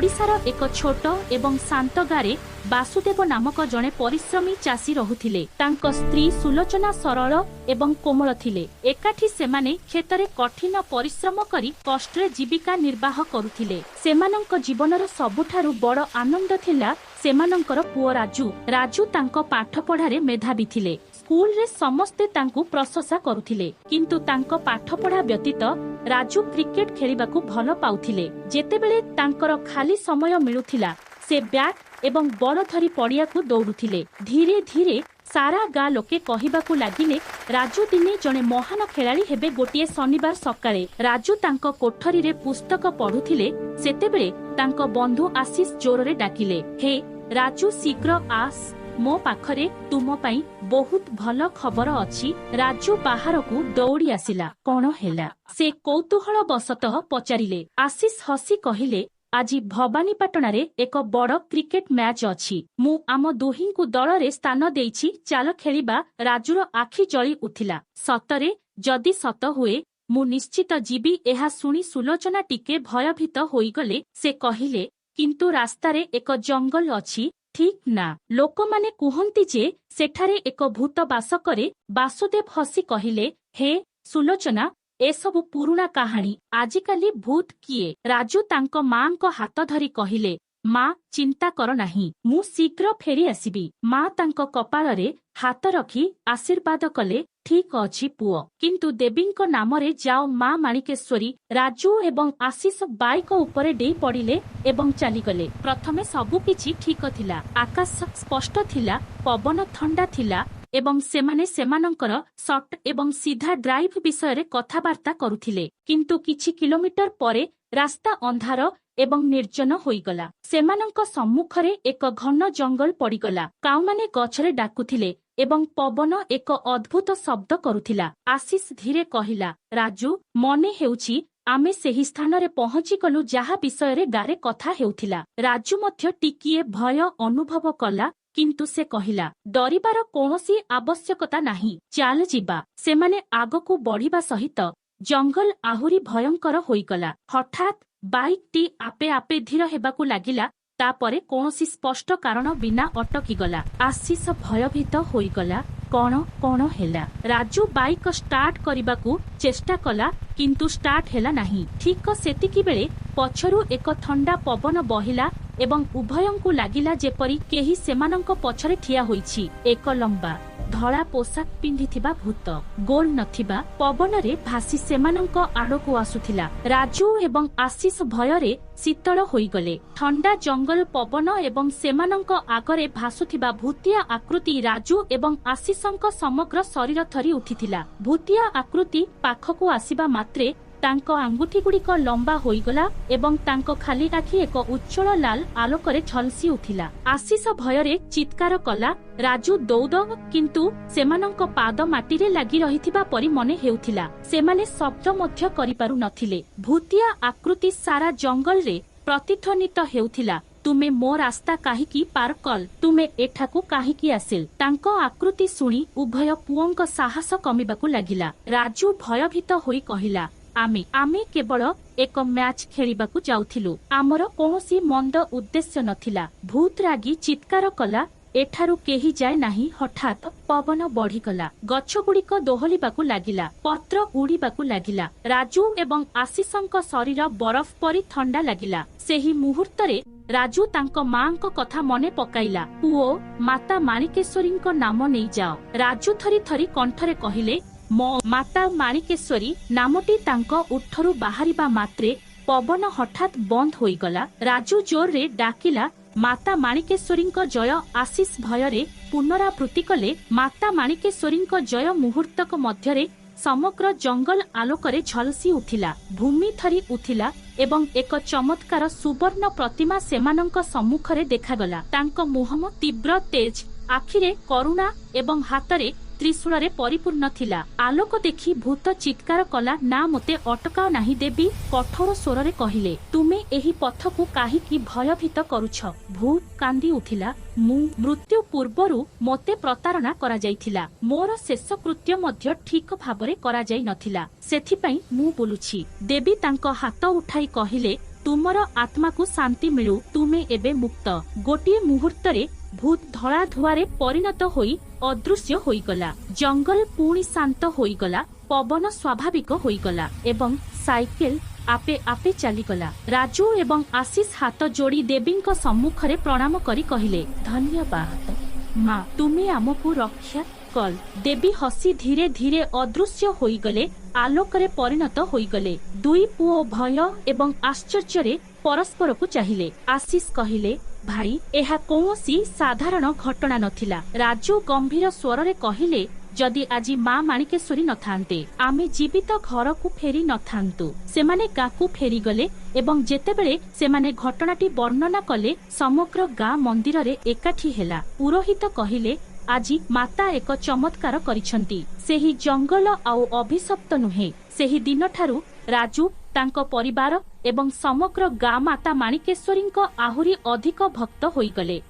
ओडिशार एक छोट एवं शांत गारे वासुदेव नामक जड़े परिश्रमी चाषी रहुथिले। तांको स्त्री सुलोचना सरल एवं कोमल थिले। एकाठी सेमाने खेतरे कठिन परिश्रम करी कष्टरे जीविका निर्वाह करुथिले। सेमानंक जीवनर सबुठारु बड़ आनंद थिला सेमानंकर पुओ राजू। राजू तांको पाठ पढ़ारे मेधावी थिले। स्कूल रे समस्ते तांकु प्रशंसा करुथिले, किंतु तांको पाठ पढ़ा व्यतीत राजू क्रिकेट खेलिबाकू भल पाउथिले। जेतेबेले तांकर खाली समय मिलुथिला से बैट एवं बल धरी पड़ियाकू दौड़ुथिले। धीरे धीरे सारा गाँ लोके कहिबाकू लागिले राजू दिने जणे महान खेलाड़ी हेबे। गोटिए शनिवार सकाळे राजू तांको कोठरी रे पुस्तक पढुथिले। सेतेबेले तांको बंधु आशीष जोररे डाकिले, हे राजू शीघ्र आस, मो पाखरे तुम पई बहुत भल खबर अछि। राजू बाहरकू दौड़ी आसिला। कोन हेला से कौतूहल बसतः पचारिले। आशीष हसी कहिले, आज भवानीपाटणारे एक बड़ क्रिकेट मैच अछि। मु आम दुहींकु दलरे स्थान देइछि, चाल खेलिबा। राजूर आखि जଳି उठिला। सतरे जदि सत हुए मु निश्चित जीवी। एहा सुनी सुलोचना टिके भयभीत होइगले। से कहिले, किंतु रास्तारे एक जंगल अछि, ठीक ना? लोक माने कुहंती जे सेठारे एक भूत बास करे। वासुदेव हसी कहिले, हे सुलोचना, एसबु पुरुणा कहानी। आजिकाली भूत किए? राजू तांको मांको हाथ धरी कहिले, माँ चिंता कर नाही, मु शीघ्र फेरी आसीबी। माँ तांको कपाଳରେ हाथ रखी आशीर्वाद कले, ठीक अछि पुओ, किंतु देवींको नामरे जाओ माँ माणिकेश्वरी। राजू एवं आशीष बाइक उपरे डेई पड़िले एवं चलीगले। प्रथमे सबु किछि ठीक थिला। आकाश स्पष्ट थिला, पवन ठंडा थिला एवं सेमाने सेमानंकर शॉर्ट एवं सीधा ड्राइव विषय कथबार्ता करुथिले। किंतु किछि किलोमीटर परे रास्ता अंधार एवं निर्जन होइगला। सेमानंक सम्मुखरे एक घन जंगल पड़ीगला। काउमाने गछरे डाकुथिले एवं पवन एक अद्भुत शब्द करुथिला। आशीष धीरे कहिला, राजू, मने हेउछि आमे सेही स्थानरे पहुंची गलु जहा विषय गारे कथा हेउथिला। राजू मध्य टिकिए भय अनुभव कला, किंतु से कहिला, डरिबार कौनसी आवश्यकता नाही, चाल जिबा। सेमाने आगकू बढ़िबा सहित जंगल आहुरी भयंकर होइगला। हठात बाइक टी आपे आपे धीर हेबाकू लागिला। तापरे कौनसी स्पष्ट कारण बिना अटकी गला। आशीष भयभीत होइगला। कौन हेला? राजू बाइक स्टार्ट करिबाकू चेष्टा कला, किंतु स्टार्ट हेला नाही। ठीक सेतिकी बेले पछरु एक ठंडा पवन बहिला एवं उभयंकू लागिला जेपरी केही सेमानंक पछरे ठिया होइछि। एक लंबा धड़ा पोशाक पिंधिथिबा भूत गोल नथिबा पवनरे भासी सेमानंक आड़कू आसुथिला। राजू एवं आशीष भयरे शीतल होइगले। ठंडा जंगल पवन एवं सेमानंक आगरे भासुथिबा भूतिया आकृति राजू एवं आशीषंक समग्र शरीर थरी उठिथिला। भूतिया आकृति पाखकू आसिबा मात्रे तांको आंगुठी गुड़िक लंबा होइगला एवं तांको खाली आखि एक उज्जवल लाल आलोकरे झलसी उठिला। आशीष भयरे चित्कार कला। राजू दौड़, किंतु सेमानंक पाद माटीरे लागि रहिथिबा परि मने हेउथिला। सेमाने शब्द मध्य करि पारु नथिले। भूतिया आकृति सारा जंगल रे प्रतिध्वनित हेउथिला, तुमे मो रास्ता काहीकि पार कल, तुमे एठाकू काहीकि आसिल। तांको आकृति सुनी उभय पुओंक साहस कमिबाकू लागिला। राजू भयभीत होई कहिला, आमे केवल एक मैच खेलिबाकू जाउथिलु, आमर कोनोसी मंद उद्देश्य नथिला। भूत रागी चित्कार कला, एठारु केही जाय नाही। हठात पवन बढ़ीगला। गछ गुड़िक दोहलिबाकू लागिला, पत्र उड़ीबाकू लागिला। राजू एवं आशीषंक शरीर बरफ परी ठंडा लागिला। सेही मुहूर्तरे राजू तांको मांको कथा मने पकाइला। पुओ, माता माणिकेश्वरींक नाम नेई जाओ। राजू थरी थरी कंठरे कहिले, मो माता माणिकेश्वरी नामटी तांको उठरू बाहरिबा मात्रे पवन हठात बंद होइगला। राजू जोर रे डाकिला, माता माणिकेश्वरींक जय। आशीष भयरे पुनरावृत्ति कले, माता माणिकेश्वरींक जय। मुहूर्तक मध्यरे समग्र जंगल आलोकरे झलसी उठिला। भूमि थरी उठिला एवं एक चमत्कार सुवर्ण प्रतिमा सेमानंक सम्मुखरे देखागला। तांको मुहम तीव्र तेज, आखिरे करुणा एवं हातरे त्रिशूल परिपूर्ण थिला। आलोक देखि भूत चित्कार कला, ना मते अटकाओ नाही देवी। कठोर स्वर रे कहिले, तुमे एही पथकू काहीकि भयभीत करूछ? भूत कांदी उठिला, मु मृत्यु पूर्वरु मते प्रतारणा करा जाइथिला। मोर शेष कृत्य मध्य ठीक भाबरे करा जाई नथिला, सेथिपई मु बोलुछि। देवी तांको हाथ उठाई कहिले, तुमर आत्मा को शांति मिलू तुमे एबे मुक्त। गोटे मुहूर्तरे भूत धड़ा धुआरे परिणत होई अदृश्य होईगला। जंगल पुणी शांत होईगला। पवन स्वाभाविक होईगला एवं साइकेल आपे आपे चलीगला। राजू एवं आशीष हाथ जोड़ी देवींक सम्मुखरे प्रणाम करी कहिले, धन्यवाद माँ, तुमे आमको रक्षा कल। देवी हसी धीरे धीरे अदृश्य होईगले, आलोकरे परिणत होईगले। दुई पुओ भय एवं आश्चर्य परस्पर को चाहिए। आशीष कहिले, भाई एहा कौनसी साधारण घटना नथिला। राजू गंभीर स्वर रे कहिले, जदि आजी माँ माणिकेश्वरी न थांते आमे जीवित घर को फेरी न थांतु। सेमाने गाँ को फेरी गले एवं जेतेबेले सेमाने घटनाटी वर्णना कले समग्र गाँ मंदिर रे एकाठी हेला। पुरोहित कहिले, आजी माता एक चमत्कार करिसंती। सेही जंगल आउ अभिशप्त नुहे। सेही दिन ठारू राजू तांको परिवार एवं समग्र गाँ माता माणिकेश्वरींक आहुरी अधिक भक्त होईगले।